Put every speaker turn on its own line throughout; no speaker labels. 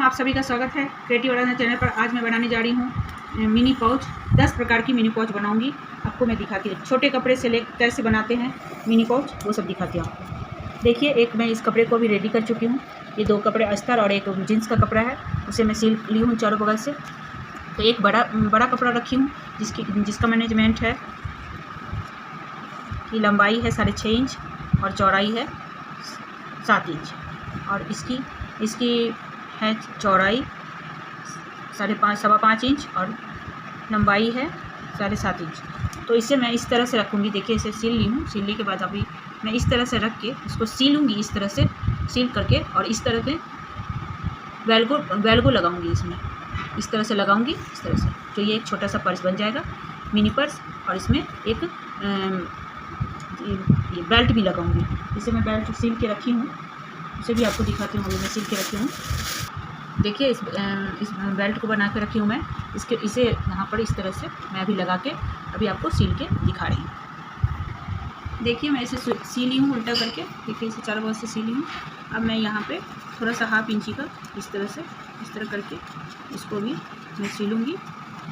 आप सभी का स्वागत है क्रिएटिव आराधना चैनल पर। आज मैं बनाने जा रही हूँ मिनी पाउच। 10 प्रकार की मिनी पाउच बनाऊंगी, आपको मैं दिखाती हूँ। छोटे कपड़े से लेकर कैसे बनाते हैं मिनी पाउच, वो सब दिखाती हूँ आपको। देखिए, एक मैं इस कपड़े को भी रेडी कर चुकी हूँ। ये 2 कपड़े अस्तर और एक जीन्स का कपड़ा है, उसे मैं सिल ली हूँ चारों बगल से। तो एक बड़ा कपड़ा रखी हूँ जिसका मैनेजमेंट है कि लंबाई है 6.5 इंच और चौड़ाई है 7 इंच, और इसकी है चौड़ाई 5.5 इंच और लंबाई है 7.5 इंच। तो इसे मैं इस तरह से रखूँगी। देखिए, इसे सील ली हूँ। सीलने के बाद अभी मैं इस तरह से रख के इसको सीलूँगी, इस तरह से सील करके, और इस तरह से वेल को लगाऊँगी। इसमें इस तरह से लगाऊँगी, इस तरह से। तो ये एक छोटा सा पर्स बन जाएगा, मिनी पर्स। और इसमें एक ये बेल्ट भी लगाऊँगी। इसे मैं बेल्ट सील के रखी हूँ, उसे भी आपको दिखाती हूँ। अभी मैं सील के रखी हूँ। देखिए, इस बेल्ट को बना के रखी हूँ मैं। इसे यहाँ पर इस तरह से मैं अभी लगा के अभी आपको सील के दिखा रही हूँ। देखिए, मैं इसे सीली हूँ उल्टा करके। देखिए, इसे चारों बगल से सीली हूँ। अब मैं यहाँ पे थोड़ा सा 1/2 इंची का इस तरह करके इसको भी मैं सीलूँगी।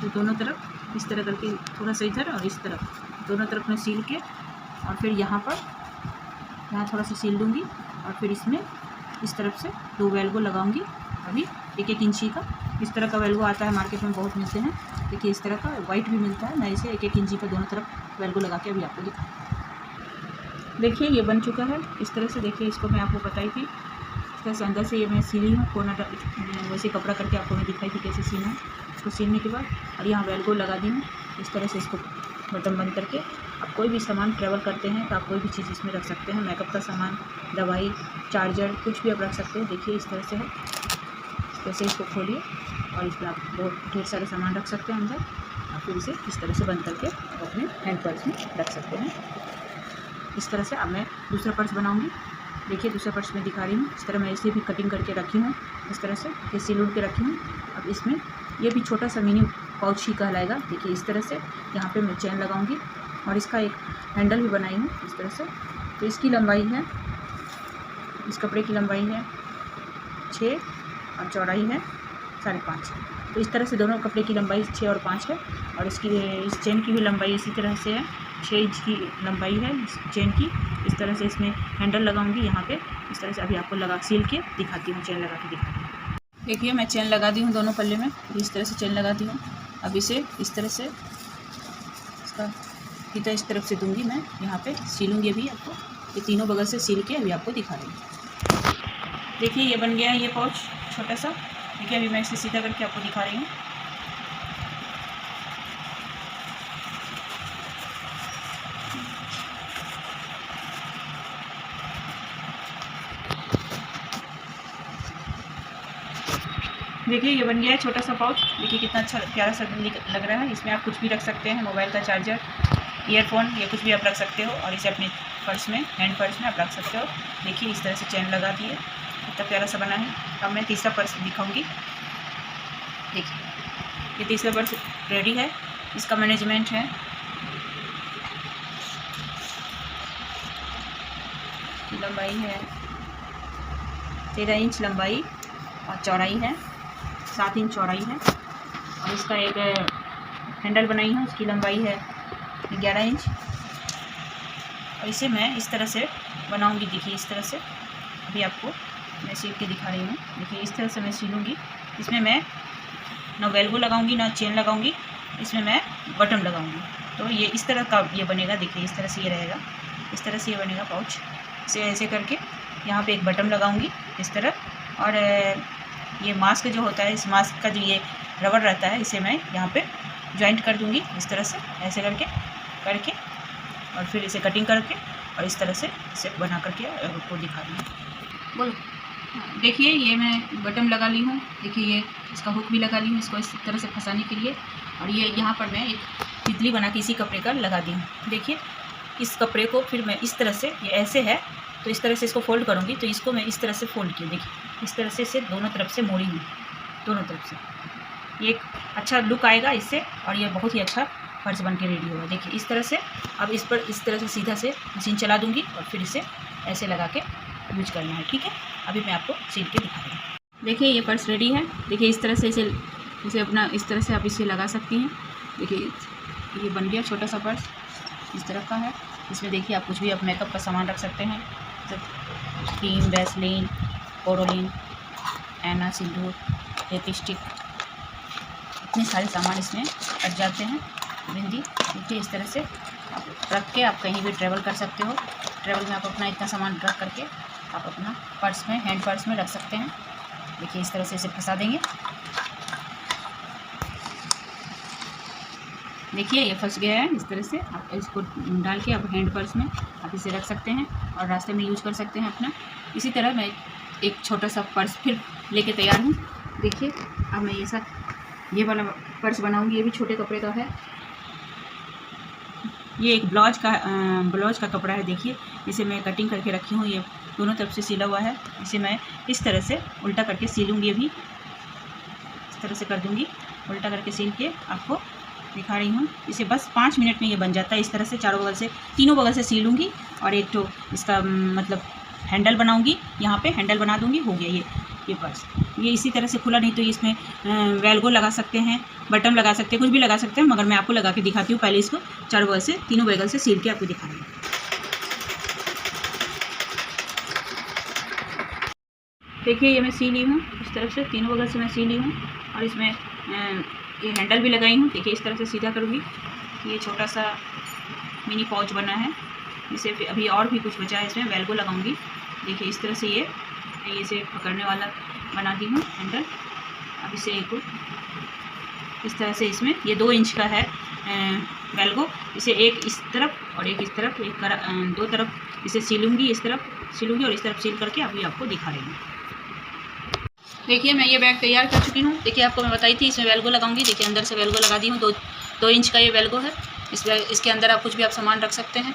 तो दोनों तरफ इस तरह करके, थोड़ा सा इधर और इस तरफ, दोनों तरफ मैं सील के, और फिर यहाँ थोड़ा सा सील दूँगी। और फिर इसमें इस तरफ से 2 वेल्गो लगाऊंगी। अभी 1-1 इंची का इस तरह का वेल्गो आता है, मार्केट में बहुत मिलते हैं। देखिए, इस तरह का वाइट भी मिलता है। मैं इसे 1-1 इंची का दोनों तरफ वेल्गो लगा के अभी आपको दिखाऊँ। देखिए, ये बन चुका है इस तरह से। देखिए, इसको मैं आपको बताई थी इस तरह से अंदर से ये मैं सीली हूँ। कोना वैसे कपड़ा करके आपको मैं दिखाई थी कैसे सीना है। इसको सीलने के बाद और यहाँ वेल्गो लगा दी हूँ इस तरह से। इसको बटन बंद करके आप कोई भी सामान ट्रैवल करते हैं तो आप कोई भी चीज़ इसमें रख सकते हैं। मेकअप का सामान, दवाई, चार्जर, कुछ भी आप रख सकते हैं। देखिए, इस तरह से है। इस तरह से इसको खोलिए और इसमें आप बहुत ढेर सारे सामान रख सकते हैं अंदर। और फिर इसे इस तरह से बंद करके आप अपने हैंड पर्स में रख सकते हैं। इस तरह से अब मैं दूसरा पर्स बनाऊँगी। देखिए, दूसरा पर्स में दिखा रही हूँ। इस तरह मैं इसे भी कटिंग करके रखी हूँ, इस तरह से ये सिल के रखी हूँ। अब इसमें ये भी छोटा सा मिनी पाउच ही कहलाएगा। देखिए, इस तरह से यहाँ पे मैं चेन लगाऊंगी और इसका एक हैंडल भी बनाई हूँ इस तरह से। तो इसकी लंबाई है, इस कपड़े की लंबाई है 6 और चौड़ाई है 5.5। तो इस तरह से दोनों कपड़े की लंबाई 6 और 5 है। और इस चेन की भी लंबाई इसी तरह से है, 6 इंच की लंबाई है इस चेन की। इस तरह से इसमें हैंडल लगाऊंगी यहाँ पे इस तरह से। अभी आपको सील के दिखाती हूँ, चेन लगा के दिखाती हूँ। देखिए, मैं चेन लगा दी हूँ दोनों पल्ले में, इस तरह से चेन लगाती हूँ। अब इसे इस तरह से इसका फीता इस तरफ से दूंगी मैं, यहाँ पे सीलूँगी अभी आपको। ये तीनों बगल से सील के अभी आपको दिखा रही हूँ। देखिए, ये बन गया है ये पाउच छोटा सा। देखिए, अभी मैं इसे सीधा करके आपको दिखा रही हूँ। देखिए, ये बन गया है छोटा सा पाउच। देखिए, कितना अच्छा प्यारा सा लग रहा है। इसमें आप कुछ भी रख सकते हैं, मोबाइल का चार्जर, ईयरफोन, या कुछ भी आप रख सकते हो। और इसे अपने पर्स में, हैंड पर्स में आप रख सकते हो। देखिए, इस तरह से चेन लगा दी है, कितना प्यारा सा बना है। अब मैं तीसरा पर्स दिखाऊंगी। देखिए, ये तीसरा पर्स रेडी है। इसका मैनेजमेंट है लंबाई है 13 इंच लंबाई और चौड़ाई है 7 इंच चौड़ाई है। और इसका एक हैंडल बनाई है, उसकी लंबाई है 11 इंच। और इसे मैं इस तरह से बनाऊंगी। देखिए, इस तरह से अभी आपको मैं सील के दिखा रही हूँ। देखिए, इस तरह से मैं सीलूँगी। इसमें मैं ना वेल्गो लगाऊंगी ना चेन लगाऊंगी, इसमें मैं बटन लगाऊंगी। तो ये इस तरह का ये बनेगा। देखिए, इस तरह से ये रहेगा, इस तरह से ये बनेगा पाउच। इसे ऐसे करके यहाँ पे एक बटन लगाऊंगी इस तरह। और ये मास्क जो होता है, इस मास्क का जो ये रबड़ रहता है, इसे मैं यहाँ पे जॉइंट कर दूँगी इस तरह से, ऐसे करके और फिर इसे कटिंग करके और इस तरह से इसे बना करके आपको दिखा दूँगी। बोलो। देखिए, ये मैं बटन लगा ली हूँ। देखिए, ये इसका हुक भी लगा ली हूँ इसको इस तरह से फंसाने के लिए। और ये यहाँ पर मैं एक तितली बना के इसी कपड़े का लगा दी हूँ। देखिए, इस कपड़े को फिर मैं इस तरह से, ये ऐसे है तो इस तरह से इसको फोल्ड करूँगी। तो इसको मैं इस तरह से फोल्ड किया। देखिए, इस तरह से इसे दोनों तरफ से मोड़ी हूँ, दोनों तरफ से। ये एक अच्छा लुक आएगा इससे, और ये बहुत ही अच्छा पर्स बन के रेडी होगा। देखिए, इस तरह से। अब इस पर इस तरह से सीधा से मशीन चला दूँगी और फिर इसे ऐसे लगा के यूज करना है। ठीक है, अभी मैं आपको सील के दिखा रही हूँ। देखिए ये पर्स रेडी है। देखिए इस तरह से इसे अपना इस तरह से आप इसे लगा सकती हैं। देखिए ये बन गया छोटा सा पर्स, इस तरह का है। इसमें देखिए आप कुछ भी आप मेकअप का सामान रख सकते हैं, क्रीम, वैसलीन, कोरोलिन, एना, सिंदूर, लिपस्टिक, इतने सारे सामान इसमें रख जाते हैं, बिंदी। देखिए इस तरह से आप रख के आप कहीं भी ट्रैवल कर सकते हो। ट्रैवल में आप अपना इतना सामान रख करके आप अपना पर्स में, हैंड पर्स में रख सकते हैं। देखिए इस तरह से इसे फंसा देंगे। देखिए ये फंस गया है। इस तरह से आप इसको डाल के आप हैंड पर्स में आप इसे रख सकते हैं और रास्ते में यूज कर सकते हैं अपना। इसी तरह मैं एक छोटा सा पर्स फिर लेके तैयार हूँ। देखिए अब मैं ये वाला पर्स बनाऊँगी। ये भी छोटे कपड़े का है। ये एक ब्लाउज का कपड़ा है। देखिए इसे मैं कटिंग करके रखी हूँ। ये दोनों तरफ से सिला हुआ है। इसे मैं इस तरह से उल्टा करके सिलूँगी। अभी इस तरह से कर दूँगी, उल्टा करके सिल के आपको दिखा रही हूँ। इसे बस 5 मिनट में ये बन जाता है। इस तरह से चारों बगल से, तीनों बगल से सिलूँगी और एक तो इसका मतलब हैंडल बनाऊँगी। यहाँ पे हैंडल बना दूँगी। हो गया ये पर्स। ये इसी तरह से खुला, नहीं तो इसमें वेलगो लगा सकते हैं, बटन लगा सकते हैं, कुछ भी लगा सकते हैं, मगर मैं आपको लगा के दिखाती हूँ। पहले इसको चारों बगल से, तीनों बगल से सील के आपको दिखा रही हूँ। देखिए ये मैं सी ली हूँ। इस तरफ से तीनों बगल से मैं सी ली हूँ और इसमें ये हैंडल भी लगाई हूँ। देखिए इस तरह से सीधा करूँगी। ये छोटा सा मिनी पाउच बना है। इसे अभी और भी कुछ बचा है, इसमें वेलगो लगाऊंगी। देखिए इस तरह से ये इसे पकड़ने वाला बना दी हूँ हैंडल। अब इसे इस तरह से, इसमें ये 2 इंच का है वेलगो। इसे एक इस तरफ और एक इस तरफ, दो तरफ इसे सिलूँगी। इस तरफ सिलूँगी और इस तरफ सील करके अभी आपको दिखा रही हूँ। देखिए मैं ये बैग तैयार कर चुकी हूँ। देखिए आपको मैं बताई थी इसमें वेलगो लगाऊंगी। देखिए अंदर से वेलगो लगा दी हूँ। 2 इंच का ये वेलगो है। इसके अंदर आप कुछ भी आप सामान रख सकते हैं,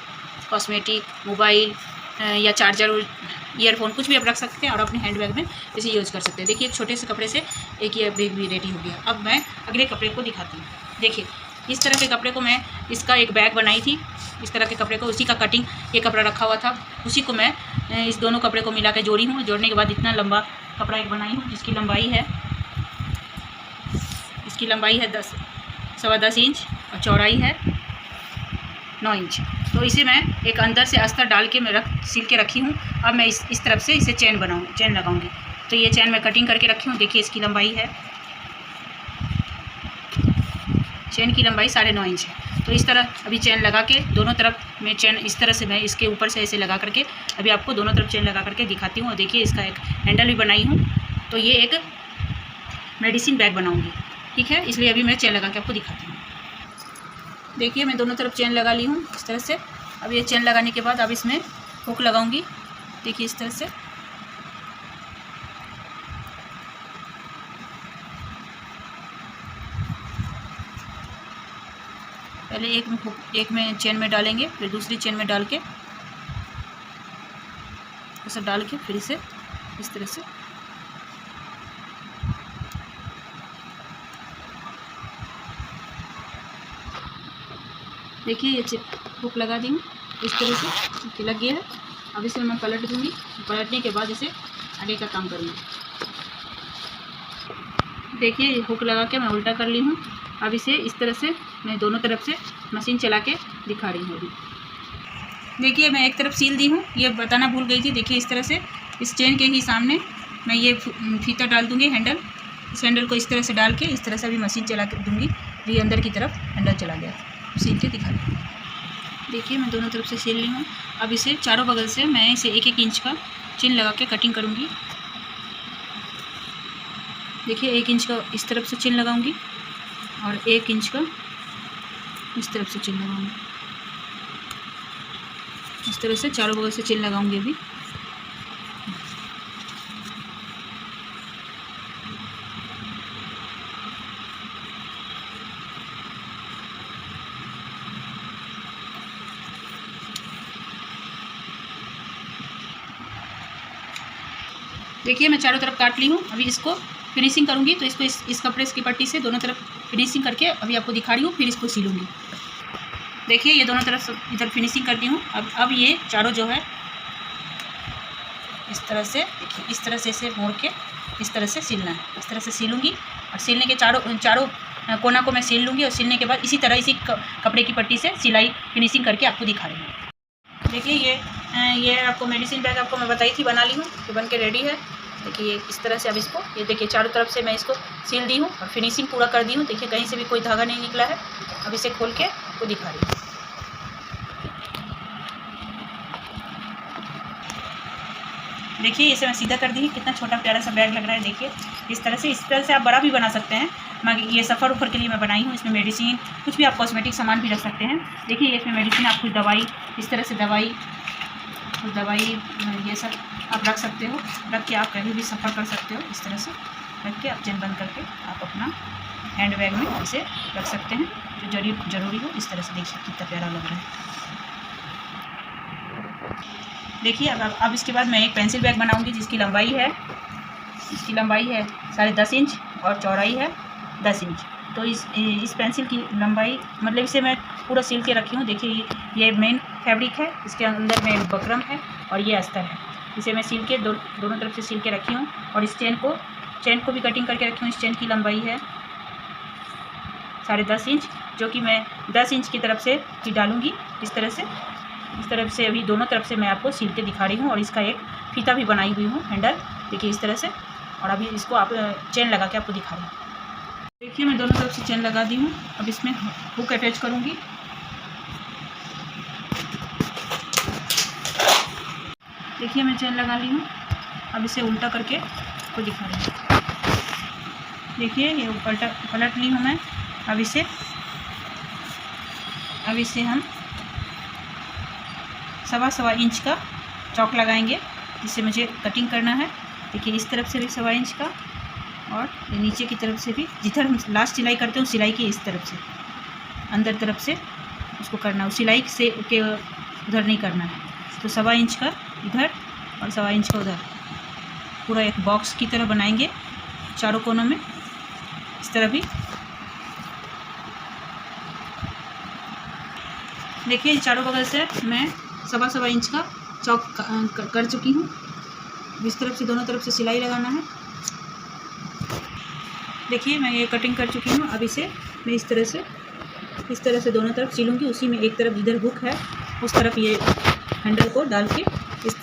कॉस्मेटिक, मोबाइल या चार्जर, ईयरफोन, कुछ भी आप रख सकते हैं और अपने हैंड बैग में इसे यूज़ कर सकते हैं। देखिए एक छोटे से कपड़े से एक ये बैग भी रेडी हो गया। अब मैं अगले कपड़े को दिखाती हूँ। देखिए इस तरह के कपड़े को मैं, इसका एक बैग बनाई थी। इस तरह के कपड़े को, उसी का कटिंग ये कपड़ा रखा हुआ था, उसी को मैं इस दोनों कपड़े को मिला के जोड़ी हूँ। जोड़ने के बाद इतना लंबा कपड़ा एक बनाई हूँ, जिसकी लंबाई है, इसकी लंबाई है 10-10.25 इंच और चौड़ाई है 9 इंच। तो इसे मैं एक अंदर से अस्तर डाल के मैं सिल के रखी हूँ। अब मैं इस तरफ से इसे चेन लगाऊंगी। तो ये चेन मैं कटिंग करके रखी हूँ। देखिए इसकी लंबाई है, चेन की लंबाई 9.5 इंच है। तो इस तरह अभी चेन लगा के दोनों तरफ में चेन इस तरह से मैं इसके ऊपर से ऐसे लगा करके अभी आपको दोनों तरफ चेन लगा करके दिखाती हूँ। और देखिए इसका एक हैंडल भी बनाई हूँ। तो ये एक मेडिसिन बैग बनाऊँगी, ठीक है, इसलिए अभी मैं चेन लगा के आपको दिखाती हूँ। देखिए मैं दोनों तरफ चेन लगा ली हूँ इस तरह से। अब ये चेन लगाने के बाद अब इसमें हुक लगाऊंगी। देखिए इस तरह से, पहले एक में चेन में डालेंगे, फिर दूसरी चेन में डाल के ऐसा डाल के फिर इसे इस तरह से देखिए ये हुक लगा दी हूँ इस तरह से, लग गया है। अब इसे मैं पलट दूँगी। पलटने के बाद इसे आगे का काम करूँगी। देखिए हुक लगा के मैं उल्टा कर ली हूँ। अब इसे इस तरह से मैं दोनों तरफ से मशीन चला के दिखा रही हूँ अभी। देखिए मैं एक तरफ सील दी हूँ, ये बताना भूल गई थी। देखिए इस तरह से इस चेन के ही सामने मैं ये फीता डाल दूँगी, हैंडल। इस हैंडल को इस तरह से डाल के इस तरह से अभी मशीन चला कर दूँगी। ये अंदर की तरफ हैंडल चला गया, सील के दिखा रही हूँ। देखिए मैं दोनों तरफ से सील ली हूँ। अब इसे चारों बगल से मैं इसे 1-1 इंच का चिन लगा के कटिंग करूँगी। देखिए 1 इंच का इस तरफ से चिन लगाऊंगी और 1 इंच का इस तरफ से चिन लगाऊंगी। इस तरह से चारों बगल से चिन लगाऊंगी अभी। देखिए मैं चारों तरफ काट ली हूँ। अभी इसको फिनिशिंग करूँगी। तो इसको इस कपड़े की पट्टी से दोनों तरफ फिनिशिंग करके अभी आपको दिखा रही हूँ, फिर इसको सिलूँगी। देखिए ये दोनों तरफ इधर फिनिशिंग कर दी हूँ। अब ये चारों जो है इस तरह से, देखिए इस तरह से इसे मोड़ के इस तरह से सिलना है। इस तरह से सिलूँगी और सिलने के चारों कोना को मैं सिल लूँगी और सिलने के बाद इसी तरह इसी कपड़े की पट्टी से सिलाई फिनिशिंग करके आपको दिखा रही हूँ। देखिए ये आपको मेडिसिन बैग आपको मैं बताई थी, बना ली हूँ, तो बन के रेडी है। देखिए इस तरह से अब इसको, ये देखिए चारों तरफ से मैं इसको सिल दी हूँ और फिनिशिंग पूरा कर दी हूँ। देखिए कहीं से भी कोई धागा नहीं निकला है। अब इसे खोल के आपको दिखा रही हूँ। देखिए इसे मैं सीधा कर दी, कितना छोटा प्यारा सा बैग लग रहा है। देखिए इस तरह से आप बड़ा भी बना सकते हैं। ये सफ़र उफर के लिए मैं बनाई हूँ। इसमें मेडिसिन, कुछ भी आप कॉस्मेटिक सामान भी रख सकते हैं। देखिए इसमें मेडिसिन, आप कुछ दवाई, इस तरह से दवाई ये सब आप रख सकते हो। रख के आप कहीं भी सफ़र कर सकते हो। इस तरह से रख के आप चेन बंद करके आप अपना हैंड बैग में इसे रख सकते हैं, जो ज़रूरी हो। इस तरह से देखिए कितना प्यारा लग रहा है। देखिए अब इसके बाद मैं एक पेंसिल बैग बनाऊंगी जिसकी लंबाई है 10.5 इंच और चौड़ाई है 10 इंच। तो इस पेंसिल की लंबाई, मतलब इसे मैं पूरा सिल के रखी हूँ। देखिए ये मेन फैब्रिक है, इसके अंदर में बकरम है और ये अस्तर है। इसे मैं सिल के दोनों तरफ से सिल के रखी हूँ और इस चेन को भी कटिंग करके रखी हूँ। इस चेन की लंबाई है 10.5 इंच, जो कि मैं 10 इंच की तरफ से ही डालूँगी। इस तरफ से अभी दोनों तरफ से मैं आपको सिल के दिखा रही हूँ और इसका एक फीता भी बनाई हुई हूँ, हैंडल। देखिए इस तरह से, और अभी इसको आप चेन लगा के आपको दिखा रही हूँ। देखिए मैं दोनों तरफ से चेन लगा दी हूँ। अब इसमें हुक अटैच करूँगी। देखिए मैं चेन लगा ली हूँ। अब इसे उल्टा करके आपको दिखा रही हूँ। देखिए ये पलट ली हूँ मैं। अब इसे हम 1.25 इंच का चौक लगाएंगे, जिससे मुझे कटिंग करना है। देखिए इस तरफ से भी 1.25 इंच का, और नीचे की तरफ से भी, जिधर हम लास्ट सिलाई करते हैं सिलाई की इस तरफ से अंदर तरफ से उसको करना है। सिलाई से के उधर नहीं करना है। तो 1.25 इंच का इधर और 1.25 इंच का उधर, पूरा एक बॉक्स की तरह बनाएंगे चारों कोनों में। इस तरह भी देखिए चारों बगल से मैं 1.25 इंच का चौक कर चुकी हूँ। इस तरफ से दोनों तरफ से सिलाई लगाना है। देखिए मैं ये कटिंग कर चुकी हूँ। अब इसे मैं इस तरह से दोनों तरफ सिलूँगी। उसी में एक तरफ जिधर हुक है उस तरफ ये हैंडल को डाल के इस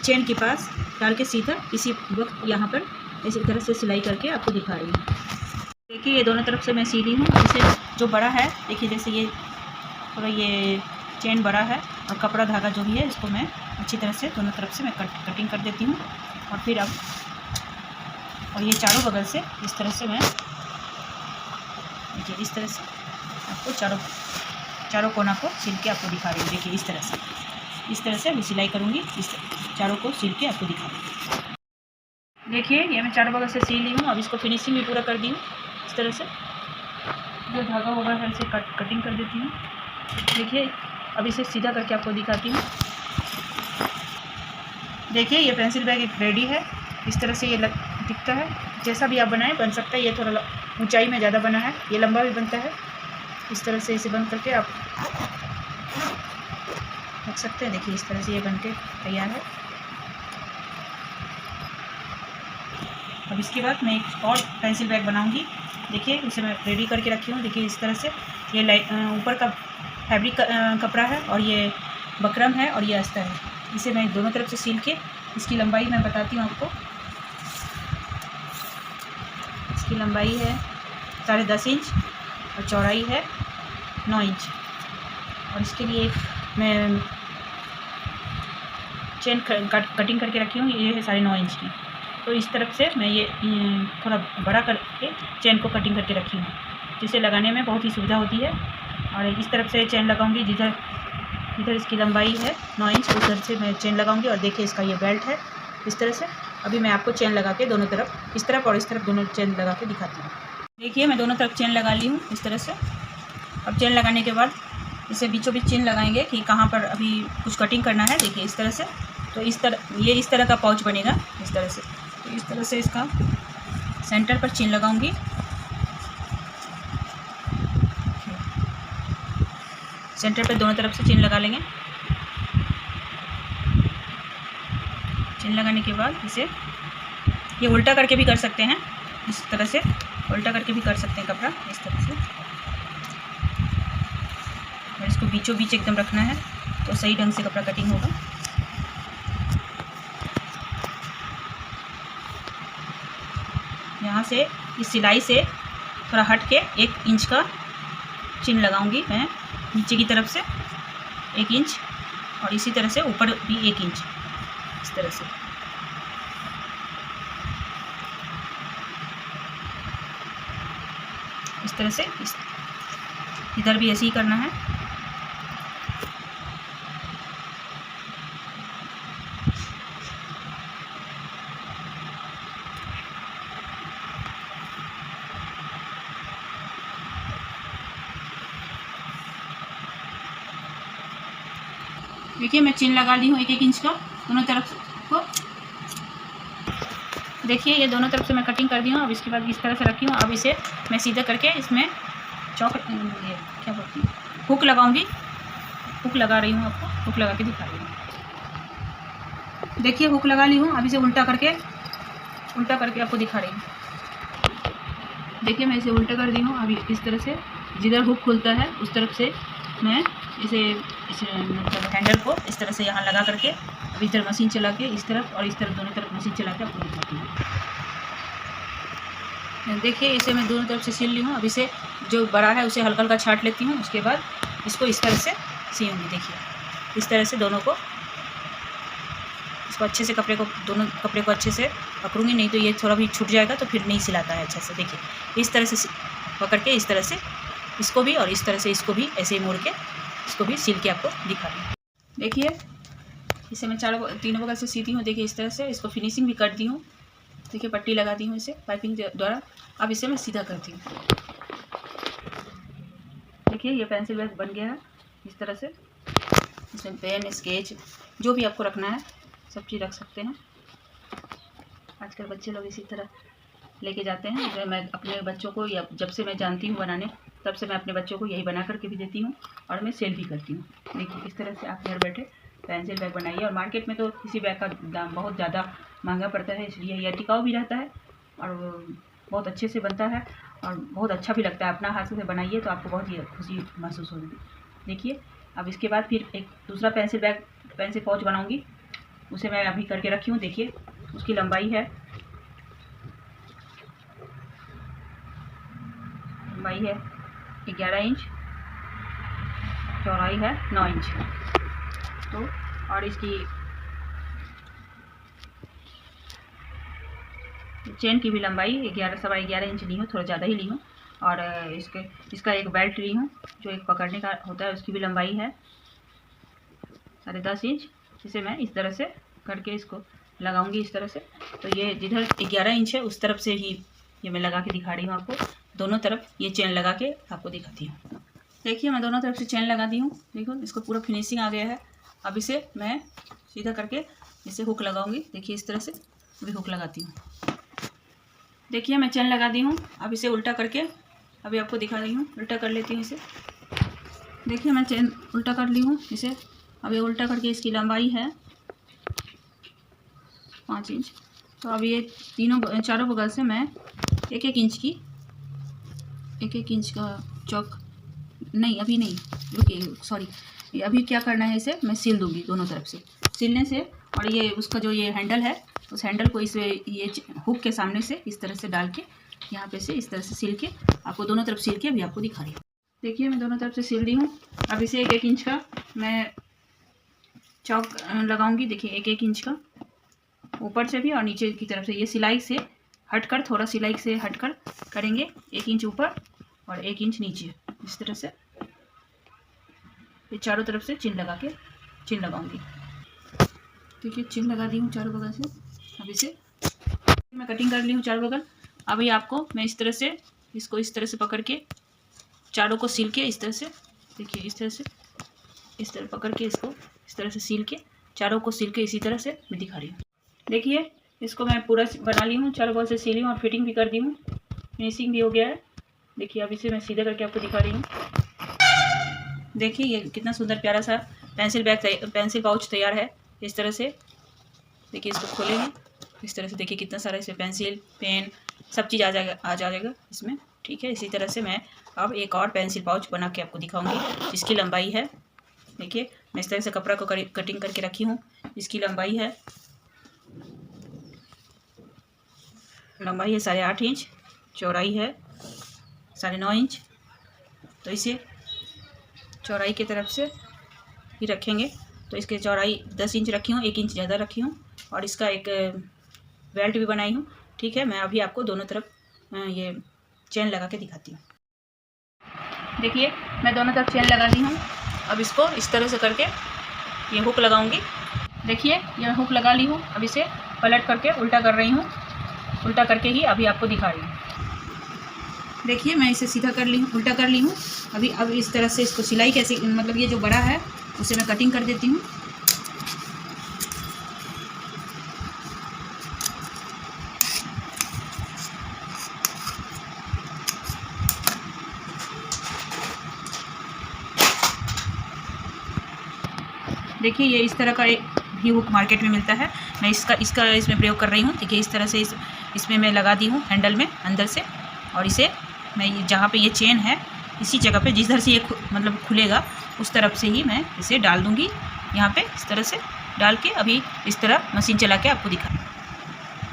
चेन के पास डाल के सीधा इसी वक्त यहाँ पर इसी तरह से सिलाई करके आपको दिखा रही हूँ। देखिए ये दोनों तरफ से मैं सीली हूँ। इसे जो बड़ा है, देखिए जैसे ये थोड़ा ये चेन बड़ा है और कपड़ा धागा जो भी है, इसको मैं अच्छी तरह से दोनों तरफ से मैं कटिंग कर देती हूँ। और फिर अब ये चारों बगल से इस तरह से मैं, देखिए इस तरह से आपको चारों कोना को सिल के आपको दिखा रही हूँ। देखिए इस तरह से अभी सिलाई करूँगी। इस चारों को सिल के आपको दिखा रही हूँ। देखिए ये मैं चारों बगल से सिल ली हूँ। अब इसको फिनिशिंग भी पूरा कर दी हूँ। इस तरह से जो धागा होगा है इसे कटिंग कर देती हूँ। देखिए अब इसे सीधा करके आपको दिखाती हूँ। देखिए ये पेंसिल बैग एक रेडी है। इस तरह से ये दिखता है। जैसा भी आप बनाएं बन सकता है। ये थोड़ा ऊंचाई में ज़्यादा बना है, ये लंबा भी बनता है। इस तरह से इसे बंद करके आप रख सकते हैं। देखिए इस तरह से ये बन के तैयार है। अब इसके बाद मैं एक और पेंसिल बैग बनाऊंगी। देखिए इसे मैं रेडी करके रखी हूँ। देखिए इस तरह से ये ऊपर का फैब्रिक कपड़ा है और ये बकरम है और ये अस्तर है। इसे मैं दोनों तरफ से सील के, इसकी लंबाई मैं बताती हूँ आपको। इसकी लंबाई है 10.5 इंच और चौड़ाई है 9 इंच। और इसके लिए मैं चेन कटिंग करके रखी हूँ। ये है 9.5 इंच की। तो इस तरफ से मैं ये थोड़ा बड़ा करके चेन को कटिंग करके रखी हूँ, जिसे लगाने में बहुत ही सुविधा होती है। और इस तरफ से चेन लगाऊंगी, जिधर इसकी लंबाई है 9 इंच, उधर से मैं चेन लगाऊंगी। और देखिए इसका ये बेल्ट है। इस तरह से अभी मैं आपको चेन लगा के दोनों तरफ, इस तरफ और इस तरफ दोनों चेन लगा के दिखाती हूँ। देखिए मैं दोनों तरफ चेन लगा ली हूँ इस तरह से। अब चेन लगाने के बाद इसे बीचों बीच चेन लगाएंगे कि कहाँ पर अभी कुछ कटिंग करना है। देखिए इस तरह से। तो इस तरह का पाउच बनेगा इस तरह से। तो इस तरह से इसका सेंटर पर चेन लगाऊंगी। सेंटर पर दोनों तरफ से चेन लगा लेंगे। चेन लगाने के बाद इसे ये उल्टा करके भी कर सकते हैं, इस तरह से उल्टा करके भी कर सकते हैं कपड़ा इस तरह से। और इसको बीचों बीच एकदम रखना है तो सही ढंग से कपड़ा कटिंग होगा। यहाँ से इस सिलाई से थोड़ा हट के 1 इंच का चिन्ह लगाऊंगी मैं नीचे की तरफ से 1 इंच, और इसी तरह से ऊपर भी 1 इंच, इस तरह से। इस तरह से इधर भी ऐसे ही करना है। देखिए मैं चिन्ह लगा ली हूँ 1-1 इंच का दोनों तरफ को। देखिए ये दोनों तरफ से मैं कटिंग कर दी हूँ। अब इसके बाद इस तरह से रखी हूँ। अब इसे मैं सीधा करके इसमें चौक ये क्या बोलती हूँ हुक लगाऊंगी। हुक लगा रही हूँ, आपको हुक लगा के दिखा रही हूँ। देखिए हुक लगा ली हूँ। अब इसे उल्टा करके आपको दिखा रही हूँ। देखिए मैं इसे उल्टा कर दी हूँ। अभी इस तरह से जिधर हुक खुलता है उस तरफ से मैं इसे मतलब हैंडल को इस तरह से यहाँ लगा करके अब इधर मशीन चला के इस तरफ और इस तरफ दोनों तरफ मशीन चला के आपको दिखाती हूँ। देखिए इसे मैं दोनों तरफ से सिल ली हूँ। अब इसे जो बड़ा है उसे हल्का हल्का छाँट लेती हूँ। उसके बाद इसको इस तरह से सीऊँगी। देखिए इस तरह से दोनों को, इसको अच्छे से दोनों कपड़े को अच्छे से पकड़ूंगी, नहीं तो ये थोड़ा भी छूट जाएगा तो फिर नहीं सिलाता है अच्छा से। देखिए इस तरह से पकड़ के इस तरह से इसको भी और इस तरह से इसको भी ऐसे ही मोड़ के इसको भी सिल के आपको दिखा रही हूँ। देखिए इसे मैं तीनों बगल से सीती हूँ। देखिए इस तरह से इसको फिनिशिंग भी कर दी हूँ। देखिए पट्टी लगा दी हूँ इसे पाइपिंग द्वारा। अब इसे मैं सीधा करती हूँ। देखिए ये पेंसिल बैग बन गया है इस तरह से। इसमें पेन, स्केच जो भी आपको रखना है सब चीज़ रख सकते हैं। आजकल बच्चे लोग इसी तरह लेके जाते हैं। मैं अपने बच्चों को या जब से मैं जानती हूँ बनाने तब से मैं अपने बच्चों को यही बना करके भी देती हूँ और मैं सेल भी करती हूँ। देखिए इस तरह से आप घर बैठे पेंसिल बैग बनाइए। और मार्केट में तो किसी बैग का दाम बहुत ज़्यादा महंगा पड़ता है, इसलिए यह टिकाऊ भी रहता है और बहुत अच्छे से बनता है और बहुत अच्छा भी लगता है। अपना हाथ से बनाइए तो आपको बहुत ही खुशी महसूस होगी। देखिए अब इसके बाद फिर एक दूसरा पेंसिल पाउच बनाऊँगी। उसे मैं अभी करके रखी हूँ। देखिए उसकी लंबाई है 11 इंच, चौड़ाई है 9 इंच। तो और इसकी चेन की भी लंबाई 11 इंच ली हूँ, थोड़ा ज़्यादा ही ली हूँ। और इसका एक बेल्ट ली हूँ जो एक पकड़ने का होता है, उसकी भी लंबाई है 10.5 इंच। जिसे मैं इस तरह से करके इसको लगाऊंगी इस तरह से। तो ये जिधर 11 इंच है उस तरफ से ही ये मैं लगा के दिखा रही हूँ आपको। दोनों तरफ ये चेन लगा के आपको दिखाती हूँ। देखिए मैं दोनों तरफ से चेन लगा दी हूँ। देखो इसको पूरा फिनिशिंग आ गया है। अब इसे मैं सीधा करके इसे हुक लगाऊंगी। देखिए इस तरह से अभी हुक लगाती हूँ। देखिए मैं चेन लगा दी हूँ। अब इसे उल्टा करके अभी आपको दिखा रही हूँ। उल्टा कर लेती हूँ इसे। देखिए मैं चेन उल्टा कर ली हूँ इसे। अब ये उल्टा करके इसकी लंबाई है 5 इंच। तो अब ये चारों बगल से मैं 1-1 इंच का चौक नहीं, अभी नहीं, रुकिए सॉरी। अभी क्या करना है, इसे मैं सिल दूंगी दोनों तरफ से। सिलने से और ये उसका जो ये हैंडल है उस हैंडल को ये हुक के सामने से इस तरह से डाल के यहाँ पे से इस तरह से सिल के आपको दोनों तरफ सिल के अभी आपको दिखा रही हूँ। देखिए मैं दोनों तरफ से सिल दी हूँ। अब इसे 1-1 इंच का मैं चौक लगाऊंगी। देखिए 1-1 इंच का ऊपर से भी और नीचे की तरफ से। ये सिलाई से हटकर, थोड़ा सिलाई से हटकर करेंगे। 1 इंच ऊपर और 1 इंच नीचे, इस तरह से ये चारों तरफ से चिन्ह लगाऊंगी। देखिए चिन्ह लगा दी हूँ चारों बगल से। अब इसे मैं कटिंग कर ली हूँ चारों बगल। अभी आपको मैं इस तरह से इसको इस तरह से पकड़ के चारों को सिल के इस तरह से, देखिए इस तरह पकड़ के इसको इस तरह से सिल के चारों को सिल के इसी तरह से मैं दिखा रही हूँ। देखिए इसको मैं पूरा बना ली हूँ, चारों बगल से सिली हूँ और फिटिंग भी कर दी हूँ। फिनिशिंग भी हो गया है। देखिए अब इसे मैं सीधा करके आपको दिखा रही हूँ। देखिए ये कितना सुंदर प्यारा सा पेंसिल पाउच तैयार है इस तरह से। देखिए इसको खोलेंगे इस तरह से देखिए कितना सारा इसमें पेंसिल, पेन सब चीज़ आ जाएगा इसमें। ठीक है, इसी तरह से मैं अब एक और पेंसिल पाउच बना के आपको दिखाऊंगी। इसकी लंबाई है, देखिए मैं इस तरह से कपड़ा को कटिंग करके रखी हूँ। इसकी लंबाई है 8.5 इंच, चौड़ाई है 9.5 इंच। तो इसे चौड़ाई की तरफ से ही रखेंगे। तो इसके चौड़ाई 10 इंच रखी हूँ, 1 इंच ज़्यादा रखी हूँ। और इसका एक बेल्ट भी बनाई हूँ। ठीक है, मैं अभी आपको दोनों तरफ ये चेन लगा के दिखाती हूँ। देखिए मैं दोनों तरफ चेन लगा दी हूँ। अब इसको इस तरह से करके ये हुक लगाऊंगी। देखिए यह हुक लगा ली हूँ। अब इसे पलट करके उल्टा कर रही हूँ, उल्टा करके ही अभी आपको दिखा रही हूँ। देखिए मैं इसे सीधा कर ली हूँ, उल्टा कर ली हूँ। अब इस तरह से इसको सिलाई कैसे, मतलब ये जो बड़ा है उसे मैं कटिंग कर देती हूँ। देखिए ये इस तरह का एक भी हुक मार्केट में मिलता है। मैं इसका इसमें प्रयोग कर रही हूँ। देखिए इस तरह से इसमें मैं लगा दी हूँ हैंडल में अंदर से। और इसे मैं जहाँ पे ये चेन है इसी जगह पे, जिधर से ये मतलब खुलेगा उस तरफ से ही मैं इसे डाल दूँगी। यहाँ पे इस तरह से डाल के अभी इस तरह मशीन चला के आपको दिखा।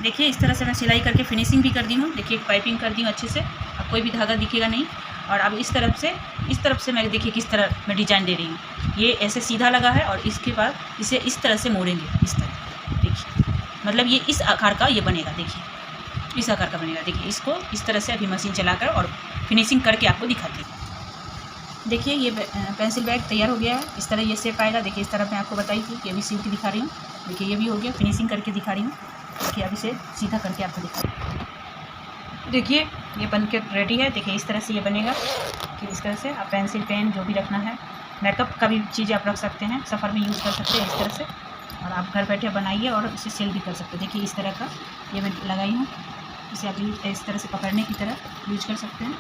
देखिए इस तरह से मैं सिलाई करके फिनिशिंग भी कर दी हूँ। देखिए पाइपिंग कर दी हूँ अच्छे से, अब कोई भी धागा दिखेगा नहीं। और अब इस तरफ से मैं देखिए किस तरह मैं डिजाइन दे रही हूँ। ये ऐसे सीधा लगा है और इसके बाद इसे इस तरह से मोड़ेंगे, इस तरह। देखिए मतलब ये इस आकार का ये बनेगा। देखिए इस आकार का बनेगा। देखिए इसको इस तरह से अभी मशीन चलाकर और फिनिशिंग करके आपको दिखाती हूँ। देखिए ये पेंसिल बैग तैयार हो गया है। इस तरह ये शेप आएगा। देखिए इस तरह मैं आपको बताई थी कि अभी सील के दिखा रही हूँ। देखिए ये भी हो गया, फिनिशिंग करके दिखा रही हूँ। देखिए अब इसे सीधा करके आपको दिखा रही हूँ। देखिए ये बन के रेडी है। देखिए इस तरह से ये बनेगा कि इस तरह से आप पेंसिल, पेन जो भी रखना है, मेकअप का भी चीज़ें आप रख सकते हैं, सफ़र में यूज़ कर सकते हैं इस तरह से। और आप घर बैठे बनाइए और इसे सेल भी कर सकते हैं। देखिए इस तरह का ये मैं लगाई हूँ। इसे आप इस तरह से पकड़ने की तरह यूज कर सकते हैं।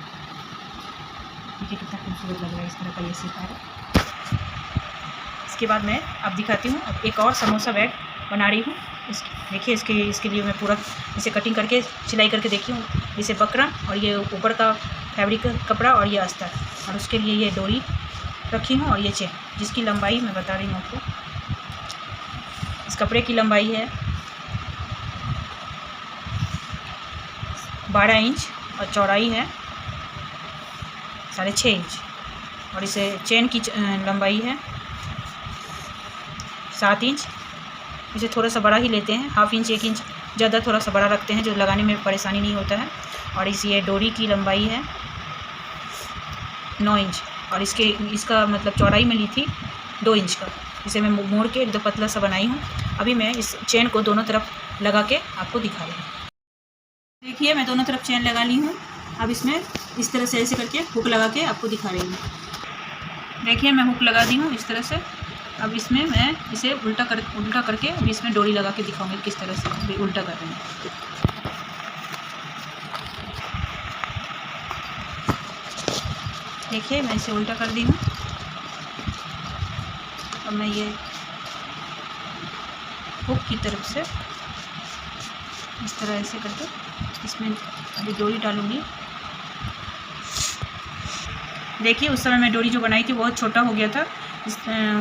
देखिए कितना खूबसूरत लग रहा है इस तरह का ये सीखा है। इसके बाद मैं अब दिखाती हूँ। अब एक और समोसा बैग बना रही हूँ। देखिए इसके लिए मैं पूरा इसे कटिंग करके सिलाई करके देखी हूँ। इसे बकरम और ये ऊपर का फैब्रिक कपड़ा और ये अस्तर, और उसके लिए ये डोरी रखी हूँ और ये चेन, जिसकी लंबाई मैं बता रही हूँ आपको। इस कपड़े की लंबाई है 12 इंच और चौड़ाई है 6.5 इंच। और इसे चेन की लंबाई है 7 इंच। इसे थोड़ा सा बड़ा ही लेते हैं, 1/2 इंच 1 इंच ज़्यादा थोड़ा सा बड़ा रखते हैं, जो लगाने में परेशानी नहीं होता है। और ये डोरी की लंबाई है 9 इंच। और इसका मतलब चौड़ाई में ली थी 2 इंच का। इसे मैं मोड़ के एकदम पतला सा बनाई हूँ। अभी मैं इस चेन को दोनों तरफ लगा के आपको दिखा रही हूँ। देखिए मैं दोनों तरफ चेन लगा ली हूँ। अब इसमें इस तरह से ऐसे करके हुक लगा के आपको दिखा रही हूँ। देखिए मैं हुक लगा दी हूँ इस तरह से। अब इसमें मैं इसे उल्टा करके अभी इसमें डोरी लगा के दिखाऊंगी किस तरह से अभी उल्टा कर रही हूँ। देखिए मैं इसे उल्टा कर दी हूँ। अब मैं ये हुक की तरफ से इस तरह ऐसे करके इसमें अभी डोरी डालूंगी। देखिए उस समय मैं डोरी जो बनाई थी बहुत छोटा हो गया था, इस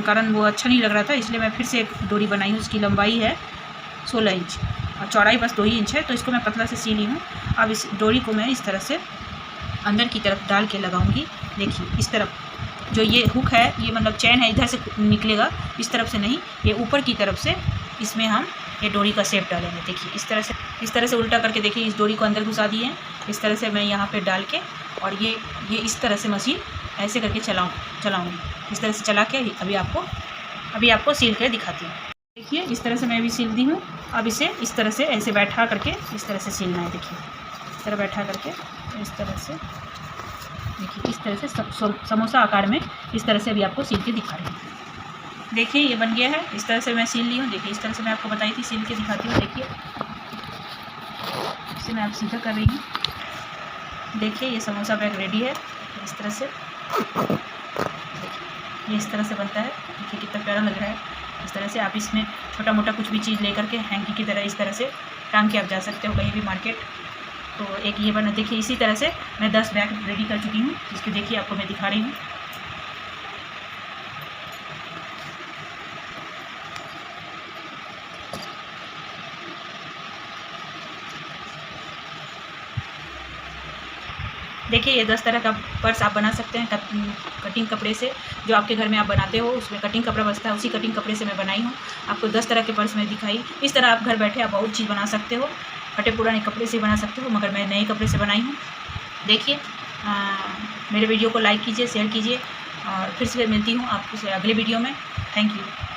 कारण वो अच्छा नहीं लग रहा था, इसलिए मैं फिर से एक डोरी बनाई हूँ। उसकी लंबाई है 16 इंच और चौड़ाई बस 2 ही इंच है। तो इसको मैं पतला से सीली हूँ। अब इस डोरी को मैं इस तरह से अंदर की तरफ डाल के लगाऊंगी। देखिए इस तरफ जो ये हुक है, ये मतलब चैन है, इधर से निकलेगा, इस तरफ से नहीं, ये ऊपर की तरफ से इसमें हम ये डोरी का शेप डालेंगे। देखिए इस तरह से उल्टा करके देखिए इस डोरी को अंदर घुसा दिए हैं। इस तरह से मैं यहाँ पे डाल के और ये इस तरह से मशीन ऐसे करके चलाऊँगी। इस तरह से चला के अभी आपको सील कर दिखाती हूँ। देखिए इस तरह से मैं भी सील दी हूँ। अब इसे इस तरह से ऐसे बैठा करके इस तरह से सीलना है। देखिए इस तरह बैठा करके इस तरह से, देखिए इस तरह से समोसा आकार में इस तरह से अभी आपको सील के दिखा रही हूँ। देखिए ये बन गया है। इस तरह से मैं सील ली हूँ। देखिए इस तरह से मैं आपको बताई थी, सील के दिखाती हूँ। देखिए इसे मैं आप सीधा कर रही हूँ। देखिए ये समोसा बैग रेडी है। इस तरह से देखिए ये इस तरह से बनता है। देखिए कितना प्यारा लग रहा है। इस तरह से आप इसमें छोटा मोटा कुछ भी चीज़ लेकर के हैंकी की तरह इस तरह से टांग के आप जा सकते हो कहीं भी मार्केट। तो एक ये बना, देखिए इसी तरह से मैं 10 बैग रेडी कर चुकी हूँ, जिसको देखिए आपको मैं दिखा रही हूँ। देखिए ये 10 तरह का पर्स आप बना सकते हैं कटिंग कपड़े से, जो आपके घर में आप बनाते हो उसमें कटिंग कपड़ा बचता है, उसी कटिंग कपड़े से मैं बनाई हूँ। आपको 10 तरह के पर्स मैं दिखाई। इस तरह आप घर बैठे आप बहुत चीज़ बना सकते हो, फटे पुराने कपड़े से बना सकते हो, मगर मैं नए कपड़े से बनाई हूँ। देखिए मेरे वीडियो को लाइक कीजिए, शेयर कीजिए और फिर से मिलती हूँ आपसे अगले वीडियो में। Thank you.